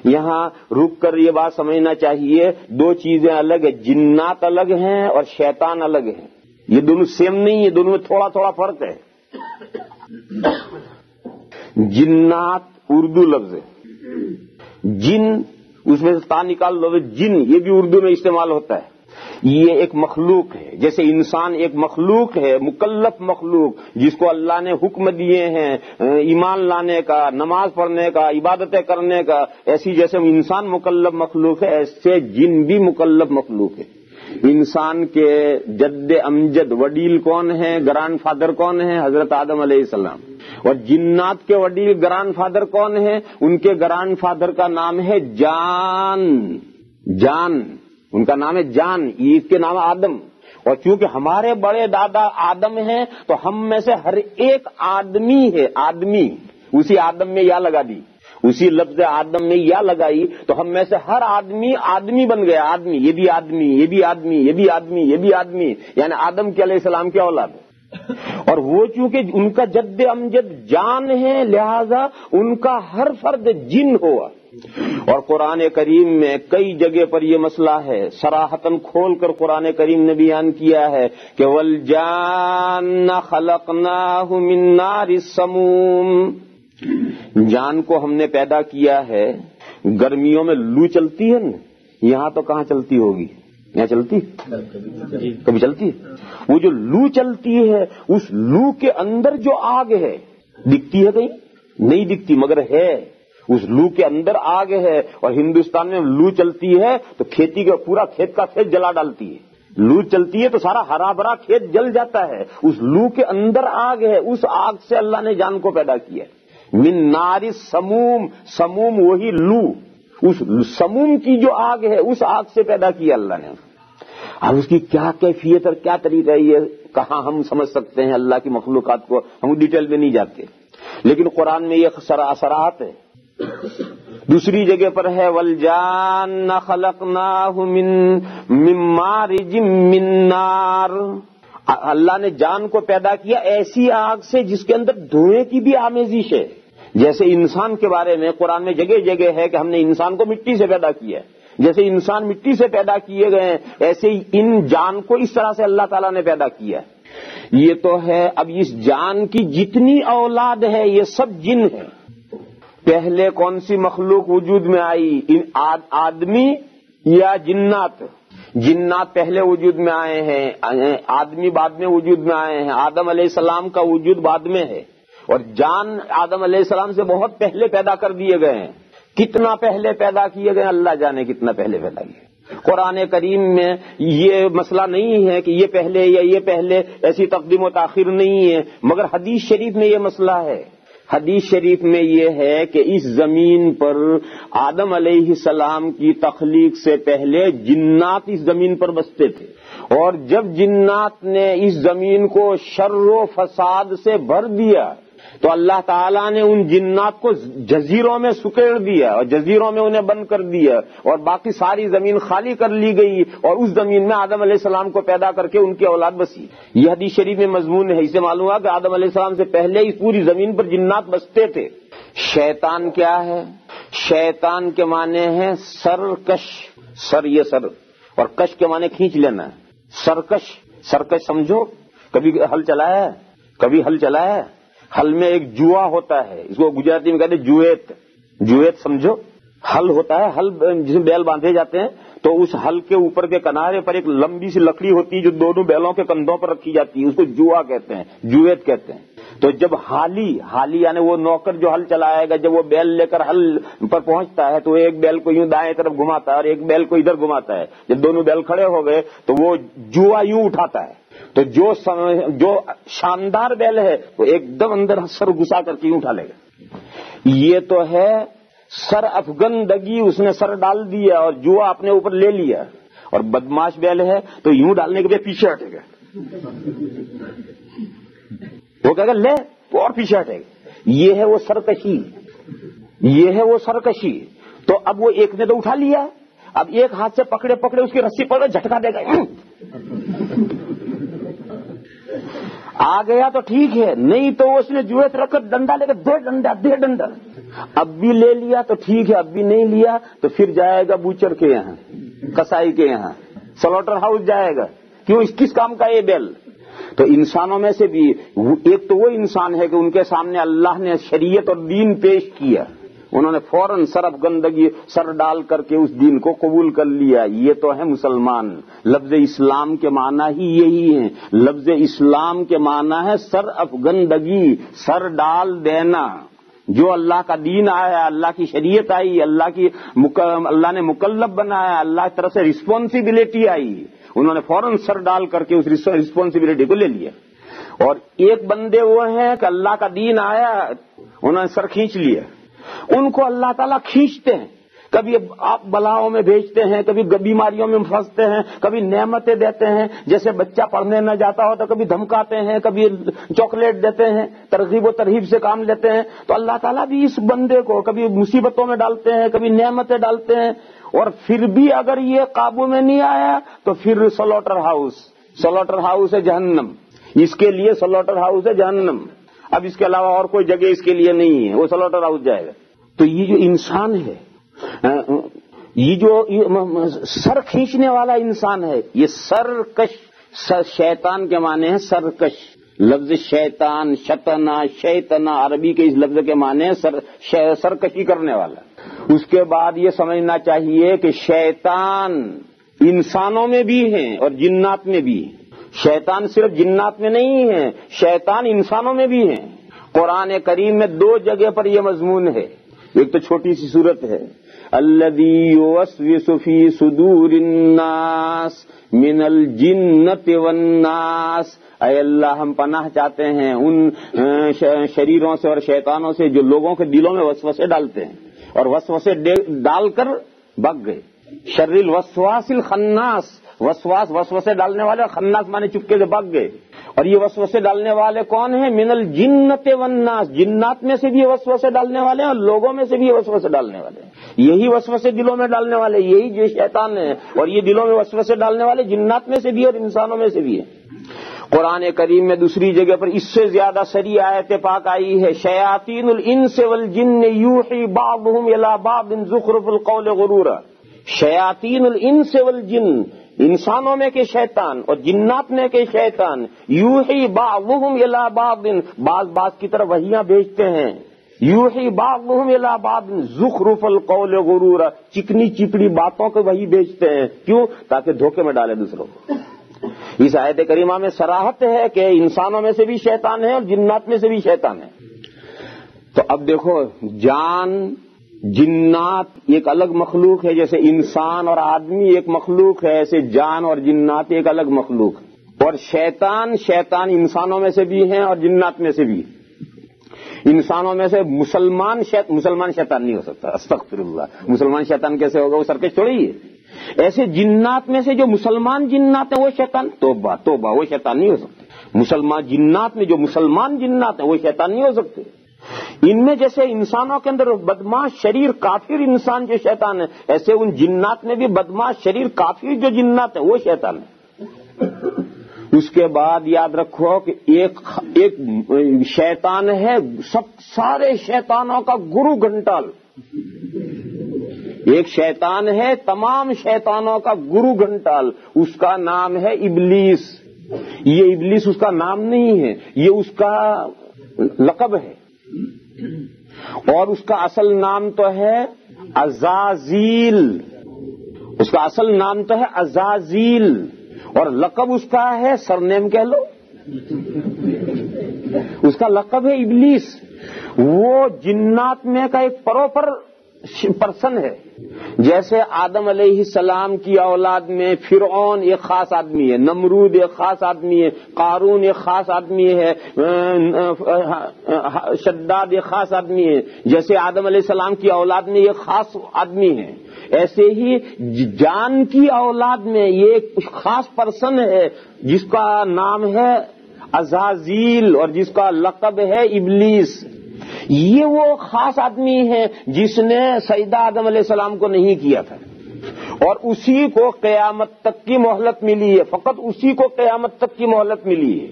یہاں رک کر یہ بات سمجھنا چاہیے، دو چیزیں الگ ہیں، جنات الگ ہیں اور شیطان الگ ہیں. یہ دونوں سیم نہیں ہے، دونوں میں تھوڑا تھوڑا فرق ہے. جنات اردو لفظ ہے، جن اس میں سے تا نکال لو، جن یہ بھی اردو میں استعمال ہوتا ہے. یہ ایک مخلوق ہے، جیسے انسان ایک مخلوق ہے، مکلف مخلوق جس کو اللہ نے حکم دیے ہیں ایمان لانے کا، نماز پڑھنے کا، عبادتیں کرنے کا. ایسی جیسے انسان مکلف مخلوق ہے، ایسے جن بھی مکلف مخلوق ہے. انسان کے جد امجد وڈیل کون ہیں، گرانڈ فادر کون ہیں؟ حضرت آدم علیہ السلام. اور جنات کے وڈیل گرانڈ فادر کون ہیں؟ ان کے گرانڈ فادر کا نام ہے جان. جان ان کا نام ہے جان، اس کے نام آدم. اور چونکہ ہمارے بڑے دادا آدم ہیں تو ہم میں سے ہر ایک آدمی ہے. آدمی اسی آدم میں یا لگا دی، اسی لفظ آدم میں یا لگائی تو ہم میں سے ہر آدمی آدمی بن گیا. آدمی، یہ بھی آدمی، یہ بھی آدمی، یہ بھی آدمی، یہ بھی آدمی، یعنی آدم کے علیہ السلام کی اولاد. اور وہ چونکہ ان کا جد امجد جان ہے، لہذا ان کا ہر فرد جن ہوا. اور قرآن کریم میں کئی جگہ پر یہ مسئلہ ہے، صراحتاً کھول کر قرآن کریم نے بیان کیا ہے کہ وَالْجَانَّ خَلَقْنَاهُ مِن نَارِ السَّمُومِ. جان کو ہم نے پیدا کیا ہے. گرمیوں میں لو چلتی ہے نا، یہاں تو کہاں چلتی ہوگی؟ یہاں چلتی کبھی چلتی ہے. وہ جو لو چلتی ہے، اس لو کے اندر جو آگ ہے دکھتی ہے کہیں؟ نہیں دکھتی، مگر ہے. اس لو کے اندر آگ ہے. اور ہندوستان میں لو چلتی ہے تو کھیتی کا پورا کھیت کا کھیت جلا ڈالتی ہے. لو چلتی ہے تو سارا ہرا بھرا کھیت جل جاتا ہے. اس لو کے اندر آگ ہے، اس آگ سے اللہ نے جان کو پیدا کیا. من نار السموم، سموم وہی لو، اس سموم کی جو آگ ہے اس آگ سے پیدا کیا اللہ نے. اب اس کی کیا کیفیت اور کیا طریقہ ہے یہ کہاں ہم سمجھ سکتے ہیں؟ اللہ کی مخلوقات کو ہم ڈیٹیل میں نہیں جاتے، لیکن قرآن میں یہ صراحت ہے. دوسری جگہ پر ہے وَالْجَانَّ خَلَقْنَاهُ مِن مَّارِجٍ مِّن نَّارٍ. اللہ نے جان کو پیدا کیا ایسی آگ سے جس کے اندر دھوئیں کی بھی آمیزش ہے. جیسے انسان کے بارے میں قرآن میں جگہ جگہ ہے کہ ہم نے انسان کو مٹی سے پیدا کیا ہے. جیسے انسان مٹی سے پیدا کیے گئے ہیں، ایسے ہی ان جان کو اس طرح سے اللہ تعالیٰ نے پیدا کیا ہے. یہ تو ہے. اب اس جان کی جتنی اولاد ہے یہ سب جن ہے. پہلے کون سی مخلوق وجود میں آئی؟ آدمی یا جنات؟ جنات پہلے وجود میں آئے ہیں، آدمی بعد میں وجود میں آئے ہیں. آدم علیہ السلام کا وجود بعد میں ہے، اور جان آدم علیہ السلام سے بہت پہلے پیدا کر دیے گئے ہیں. کتنا پہلے پیدا کیے گئے اللہ جانے کتنا پہلے پیدا کیے. قرآن کریم میں یہ مسئلہ نہیں ہے کہ یہ پہلے یا یہ پہلے، ایسی تقدیم و تاخیر نہیں ہے، مگر حدیث شریف میں یہ مسئلہ ہے. حدیث شریف میں یہ ہے کہ اس زمین پر آدم علیہ السلام کی تخلیق سے پہلے جنات اس زمین پر بستے تھے، اور جب جنات نے اس زمین کو شر و فساد سے بھر دیا تو اللہ تعالیٰ نے ان جنات کو جزیروں میں سکیڑ دیا اور جزیروں میں انہیں بند کر دیا، اور باقی ساری زمین خالی کر لی گئی، اور اس زمین میں آدم علیہ السلام کو پیدا کر کے ان کی اولاد بسی. یہ حدیث شریف میں مضمون ہے. اسے معلوم ہوا کہ آدم علیہ السلام سے پہلے ہی پوری زمین پر جنات بستے تھے. شیطان کیا ہے؟ شیطان کے معنی ہے سرکش. سر یہ سر، اور کش کے معنی کھینچ لینا. سرکش، سرکش سمجھو. کبھی ہل چلایا ہے؟ کبھی ہل چلایا ہے؟ ہل میں ایک جوا ہوتا ہے، اس کو گجراتی میں کہتے ہیں جویت. جویت سمجھو. ہل ہوتا ہے، ہل جس میں بیل باندھے جاتے ہیں، تو اس ہل کے اوپر کے کنارے پر ایک لمبی سی لکڑی ہوتی ہے جو دونوں بیلوں کے کندھوں پر رکھی جاتی ہے، اس کو جوا کہتے ہیں، جویت کہتے ہیں. تو جب حالی یعنی وہ نوکر جو ہل چلائے گا، جب وہ بیل لے کر ہل پر پہنچتا ہے تو ایک بیل کو یوں دائیں طرف گھماتا ہے اور ایک بیل کو ادھر گھماتا ہے. جب دونوں بیل کھڑے ہو گئے تو وہ جوا یوں اٹھاتا ہے، تو جو شاندار بیل ہے وہ ایک دم اندر سر گھسا کر کے یوں اٹھا لے گا. یہ تو ہے سر افغندگی، اس نے سر ڈال دیا اور جوا اپنے اوپر لے لیا. اور بدماش بیل ہے تو یوں ڈالنے کے بعد پیچھے ہٹے گا، وہ کہے گا لے تو اور پیچھے ہٹے گا. یہ ہے وہ سرکشی، یہ ہے وہ سرکشی. تو اب وہ ایک نے تو اٹھا لیا، اب ایک ہاتھ سے پکڑے اس کی رسی پکڑے جھٹکا دے گا. آ گیا تو ٹھیک ہے، نہیں تو اس نے جویت رکھ کر ڈنڈا لے کر دے ڈنڈا. اب بھی لے لیا تو ٹھیک ہے، اب بھی نہیں لیا تو پھر جائے گا بوچر کے یہاں، کسائی کے یہاں، سلوٹر ہاؤس جائے گا. کیوں؟ کس کام کا یہ بیل؟ تو انسانوں میں سے بھی ایک تو وہ انسان ہے کہ ان کے سامنے اللہ نے شریعت اور دین پیش کیا، انہوں نے فوراً سر افگندگی سر ڈال کر کے اس دین کو قبول کر لیا. یہ تو ہے مسلمان. لفظ اسلام کے معنی ہی یہی ہے. لفظ اسلام کے معنی ہے سر افگندگی، سر ڈال دینا. جو اللہ کا دین آیا، اللہ کی شریعت آئی، اللہ نے مکلف بنایا، اللہ کی طرف سے رسپانسبلٹی آئی، انہوں نے فوراً سر ڈال کر کے اس رسپانسبلٹی کو لے لیا. اور ایک بندے وہ ہیں کہ اللہ کا دین آیا، انہوں نے سر کھینچ لیا. ان کو اللہ تعالیٰ کھینچتے ہیں، کبھی آپ بلاؤں میں بھیجتے ہیں، کبھی بیماریوں میں پھنستے ہیں، کبھی نعمتیں دیتے ہیں. جیسے بچہ پڑھنے نہ جاتا ہو تو کبھی دھمکاتے ہیں، کبھی چاکلیٹ دیتے ہیں، ترغیب و ترہیب سے کام لیتے ہیں. تو اللہ تعالیٰ بھی اس بندے کو کبھی مصیبتوں میں ڈالتے ہیں، کبھی نعمتیں ڈالتے ہیں. اور پھر بھی اگر یہ قابو میں نہیں آیا تو پھر سلوٹر ہاؤس ہے جہنم. اس کے لیے سلوٹر ہاؤس ہے جہنم. اب اس کے علاوہ اور کوئی جگہ اس کے لیے نہیں ہے، وہ سلوٹر ہاؤس جائے گا. تو یہ جو انسان ہے، یہ جو سر کھینچنے والا انسان ہے، یہ سرکش، شیطان کے معنی ہے سرکش. لفظ شیطان، شیطنا عربی کے اس لفظ کے معنی ہے سرکشی کرنے والا. اس کے بعد یہ سمجھنا چاہیے کہ شیطان انسانوں میں بھی ہیں اور جنات میں بھی ہیں. شیطان صرف جنات میں نہیں ہے، شیطان انسانوں میں بھی ہیں. قرآن کریم میں 2 جگہ پر یہ مضمون ہے. ایک تو چھوٹی سی صورت ہے، الذی یوسوس فی صدور الناس من الجنۃ والناس. اے اللہ، ہم پناہ چاہتے ہیں ان شریروں سے اور شیطانوں سے جو لوگوں کے دلوں میں وسوسے ڈالتے ہیں اور وسوسے ڈال کر بھگ گئے. شر الوسواس الخناس، وسوسے ڈالنے والے، خناس مانے چپکے سے بھگ گئے. اور یہ وسوسے ڈالنے والے کون ہیں؟ من الجنۃ والناس، جنات میں سے بھی یہ وسوسے ڈالنے والے ہیں اور لوگوں میں سے بھی یہ وسوسے ڈالنے والے ہیں. یہی وسوسے دلوں میں ڈالنے والے، یہی جو شیطان ہے، اور یہ دلوں میں وسوسے ڈالنے والے جنات میں سے بھی اور انسانوں میں سے بھی ہیں. قرآن کریم میں دوسری جگہ پر اس سے زیادہ سری آیت پاک آئی ہے، شیاطین الانس والجن یوحی بعضهم الی بعض زخرف القول غرورا. شیاطین الانس والجن، انسانوں میں کے شیطان اور جنات میں کے شیطان، یوحی بعضهم الی بعض، بعض کی طرف وحیاں بھیجتے ہیں. یوحی بعضهم الی بعض زخرف القول غرورا، چکنی چپڑی باتوں کو وہی بھیجتے ہیں. کیوں؟ تاکہ دھوکے میں ڈالے دوسروں کو. اس آیت کریمہ میں صراحت ہے کہ انسانوں میں سے بھی شیطان ہے اور جنات میں سے بھی شیطان ہے. تو اب دیکھو، جان، جنات ایک الگ مخلوق ہے، جیسے انسان اور آدمی ایک مخلوق ہے، ایسے جان اور جنات ایک الگ مخلوق ہے. اور شیطان انسانوں میں سے بھی ہیں اور جنات میں سے بھی. انسانوں میں سے مسلمان شیطان نہیں ہو سکتا، استغفر اللہ. مسلمان شیطان کیسے ہوگا؟ وہ سرکش تھوڑی ہے. ایسے جنات میں سے جو مسلمان جنات ہیں وہ شیطان، توبہ، وہ شیطان نہیں ہو سکتے. مسلمان جنات میں جو مسلمان جنات ہیں وہ شیطان نہیں ہو سکتے. ان میں جیسے انسانوں کے اندر بدماش شریر کافر انسان جو شیطان ہے، ایسے ان جنات میں بھی بدماش شریر کافر جو جنات ہیں وہ شیطان ہے. اس کے بعد یاد رکھو کہ ایک شیطان ہے سارے شیطانوں کا گرو گھنٹال. ایک شیطان ہے تمام شیطانوں کا گرو گھنٹال، اس کا نام ہے ابلیس. یہ ابلیس اس کا نام نہیں ہے، یہ اس کا لقب ہے. اور اس کا اصل نام تو ہے عزازیل. اس کا اصل نام تو ہے عزازیل اور لقب اس کا ہے، سرنیم کہہ لو، اس کا لقب ہے ابلیس. وہ جنات میں کا ایک پروپر پرسن ہے. جیسے آدم علیہ السلام کی اولاد میں فرعون ایک خاص آدمی ہے، نمرود ایک خاص آدمی ہے، قارون ایک خاص آدمی ہے، شداد ایک خاص آدمی ہے. جیسے آدم علیہ السلام کی اولاد میں ایک خاص آدمی ہے، ایسے ہی جان کی اولاد میں یہ ایک خاص پرسن ہے جس کا نام ہے عزازیل اور جس کا لقب ہے ابلیس. یہ وہ خاص آدمی ہے جس نے سیدہ آدم علیہ السلام کو نہیں کیا تھا اور اسی کو قیامت تک کی مہلت ملی ہے. فقط اسی کو قیامت تک کی مہلت ملی ہے.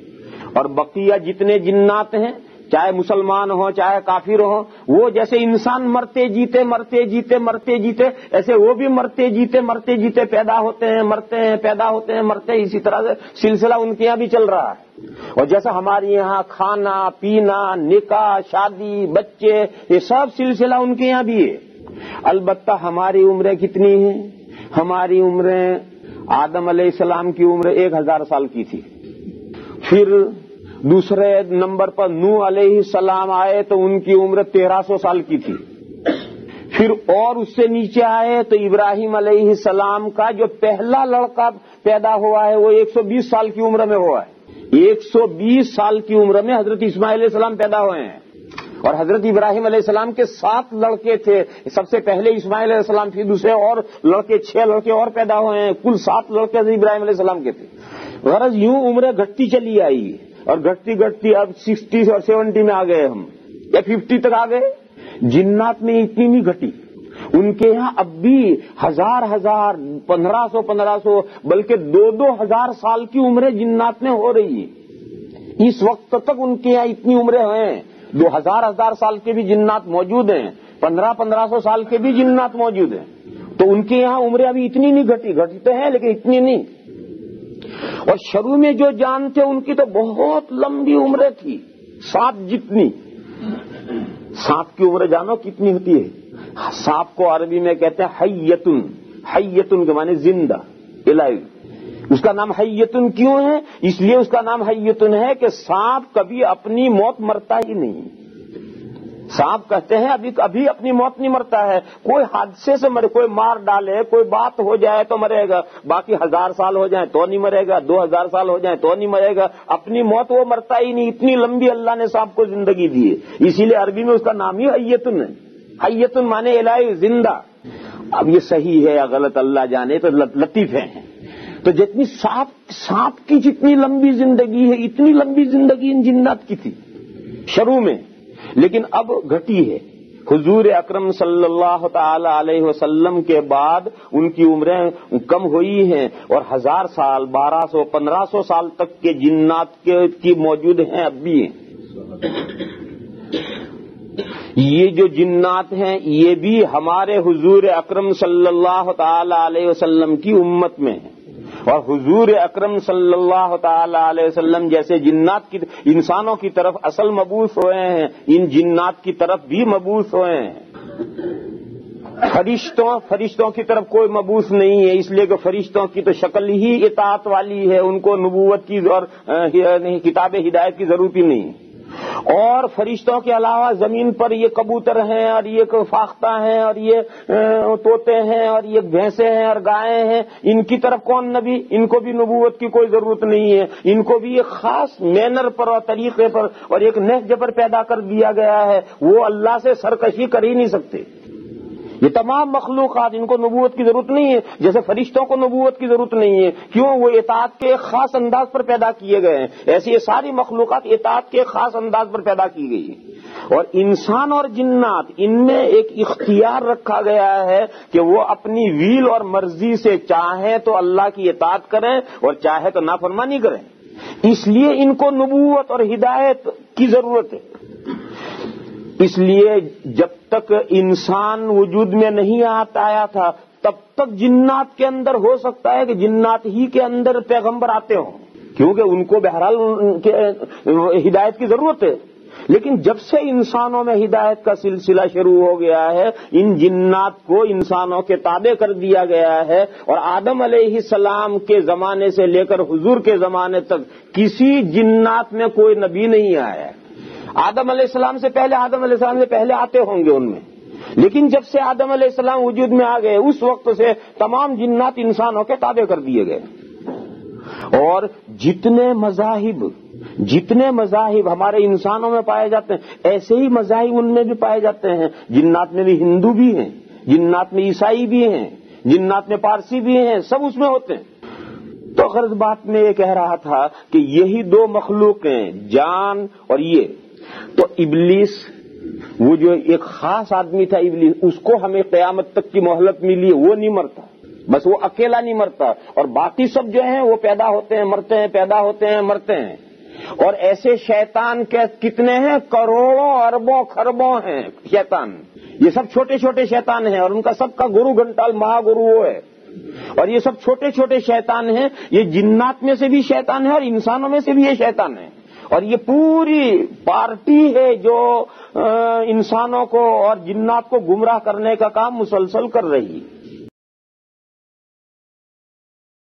اور بقیہ جتنے جنات ہیں چاہے مسلمان ہو چاہے کافر ہو، وہ جیسے انسان مرتے جیتے ایسے وہ بھی مرتے جیتے پیدا ہوتے ہیں، مرتے ہیں، پیدا ہوتے ہیں، مرتے ہیں، اسی طرح سے سلسلہ ان کے یہاں بھی چل رہا ہے۔ اور جیسا ہمارے یہاں کھانا پینا، نکاح، شادی، بچے، یہ سب سلسلہ ان کے یہاں بھی ہے۔ البتہ ہماری عمریں کتنی ہیں؟ ہماری عمریں آدم علیہ السلام کی عمر 1000 سال کی تھی، پھر دوسرے نمبر پر نوح علیہ السلام آئے تو ان کی عمر 1300 سال کی تھی، پھر اور اس سے نیچے آئے تو ابراہیم علیہ السلام کا جو پہلا لڑکا پیدا ہوا ہے وہ 120 سال کی عمر میں ہوا ہے۔ 120 سال کی عمر میں حضرت اسماعیل علیہ السلام پیدا ہوئے ہیں، اور حضرت ابراہیم علیہ السلام کے 7 لڑکے تھے، سب سے پہلے اسماعیل علیہ السلام، پھر دوسرے اور لڑکے 6 لڑکے اور پیدا ہوئے ہیں، کل 7 لڑکے حضرت ابراہیم علیہ السلام کے تھے۔ غرض یوں عمریں گھٹتی چلی آئی، اور گھٹتی اب 60 اور 70 میں آ گئے ہم، یا 50 تک آ گئے۔ جنات میں اتنی نہیں گھٹی، ان کے یہاں اب بھی 1000 1500 بلکہ 2000 سال کی عمریں جنات میں ہو رہی ہیں۔ اس وقت تک ان کے یہاں اتنی عمریں ہیں، 2000 سال کے بھی جنات موجود ہیں، 1500 سال کے بھی جنات موجود ہیں، تو ان کے یہاں عمریں ابھی اتنی نہیں گھٹی، گھٹتے ہیں لیکن اتنی نہیں۔ اور شروع میں جو جان تھے ان کی تو بہت لمبی عمریں تھی، سانپ جتنی۔ سانپ کی عمر جانو کتنی ہوتی ہے؟ سانپ کو عربی میں کہتے ہیں حیتن، حیتن کے معنی زندہ، الائیو۔ اس کا نام حیتن کیوں ہے؟ اس لیے اس کا نام حیتن ہے کہ سانپ کبھی اپنی موت مرتا ہی نہیں۔ سانپ کہتے ہیں ابھی اپنی موت نہیں مرتا ہے، کوئی حادثے سے مرے، کوئی مار ڈالے، کوئی بات ہو جائے تو مرے گا، باقی 1000 سال ہو جائیں تو نہیں مرے گا، 2000 سال ہو جائیں تو نہیں مرے گا، اپنی موت وہ مرتا ہی نہیں۔ اتنی لمبی اللہ نے سانپ کو زندگی دی ہے، اسی لیے عربی میں اس کا نام ہی حیتن ہے۔ حیتن مانے الہی، زندہ۔ اب یہ صحیح ہے یا غلط اللہ جانے، تو لطیفے ہیں۔ تو جتنی سانپ کی جتنی لمبی زندگی ہے، اتنی لمبی زندگی ان جنات کی تھی شروع میں، لیکن اب گھٹی ہے۔ حضور اکرم صلی اللہ تعالی علیہ وسلم کے بعد ان کی عمریں کم ہوئی ہیں، اور 1000 سال، 1200، 1500 سال تک کے جنات کی موجود ہیں، اب بھی ہیں۔ یہ جو جنات ہیں یہ بھی ہمارے حضور اکرم صلی اللہ تعالی علیہ وسلم کی امت میں ہیں، اور حضور اکرم صلی اللہ تعالی علیہ وسلم جیسے جنات کی انسانوں کی طرف اصل مبعوث ہوئے ہیں، ان جنات کی طرف بھی مبعوث ہوئے ہیں۔ فرشتوں کی طرف کوئی مبعوث نہیں ہے، اس لیے کہ فرشتوں کی تو شکل ہی اطاعت والی ہے، ان کو نبوت کی اور کتاب ہدایت کی ضرورت ہی نہیں۔ اور فرشتوں کے علاوہ زمین پر یہ کبوتر ہیں، اور یہ فاختہ ہیں، اور یہ طوطے ہیں، اور یہ بھینسیں ہیں اور گائے ہیں، ان کی طرف کون نبی؟ ان کو بھی نبوت کی کوئی ضرورت نہیں ہے، ان کو بھی ایک خاص مینر پر اور طریقے پر اور ایک نہج پر پیدا کر دیا گیا ہے، وہ اللہ سے سرکشی کر ہی نہیں سکتے۔ یہ تمام مخلوقات، ان کو نبوت کی ضرورت نہیں ہے، جیسے فرشتوں کو نبوت کی ضرورت نہیں ہے، کیوں؟ وہ اطاعت کے ایک خاص انداز پر پیدا کیے گئے ہیں، ایسی یہ ساری مخلوقات اطاعت کے ایک خاص انداز پر پیدا کی گئی ہیں۔ اور انسان اور جنات، ان میں ایک اختیار رکھا گیا ہے کہ وہ اپنی ویل اور مرضی سے چاہیں تو اللہ کی اطاعت کریں اور چاہے تو نافرمانی کریں، اس لیے ان کو نبوت اور ہدایت کی ضرورت ہے۔ اس لیے جب تک انسان وجود میں نہیں آیا تھا تب تک جنات کے اندر ہو سکتا ہے کہ جنات ہی کے اندر پیغمبر آتے ہوں، کیونکہ ان کو بہرحال ہدایت کی ضرورت ہے۔ لیکن جب سے انسانوں میں ہدایت کا سلسلہ شروع ہو گیا ہے، ان جنات کو انسانوں کے تابع کر دیا گیا ہے، اور آدم علیہ السلام کے زمانے سے لے کر حضور کے زمانے تک کسی جنات میں کوئی نبی نہیں آیا ہے۔ آدم علیہ السلام سے پہلے آتے ہوں گے ان میں، لیکن جب سے آدم علیہ السلام وجود میں آ گئے اس وقت سے تمام جنات انسانوں کے تابع کر دیے گئے۔ اور جتنے مذاہب ہمارے انسانوں میں پائے جاتے ہیں، ایسے ہی مذاہب ان میں بھی پائے جاتے ہیں۔ جنات میں بھی ہندو بھی ہیں، جنات میں عیسائی بھی ہیں، جنات میں پارسی بھی ہیں، سب اس میں ہوتے ہیں۔ تو غرض بات میں یہ کہہ رہا تھا کہ یہی دو مخلوق ہیں، جان اور یہ۔ تو ابلیس، وہ جو ایک خاص آدمی تھا ابلیس، اس کو ہمیں قیامت تک کی مہلت ملی ہے، وہ نہیں مرتا، بس وہ اکیلا نہیں مرتا، اور باقی سب جو ہیں وہ پیدا ہوتے ہیں مرتے ہیں، پیدا ہوتے ہیں مرتے ہیں۔ اور ایسے شیطان کے کتنے ہیں؟ کروڑوں اربوں خربوں ہیں شیطان. یہ سب چھوٹے چھوٹے شیطان ہیں اور ان کا سب کا گرو گھنٹال مہا گرو وہ ہے. اور یہ سب چھوٹے چھوٹے شیطان ہیں. یہ جنات میں سے بھی شیطان ہے اور انسانوں میں سے بھی یہ شیطان ہے. اور یہ پوری پارٹی ہے جو انسانوں کو اور جنات کو گمراہ کرنے کا کام مسلسل کر رہی ہے.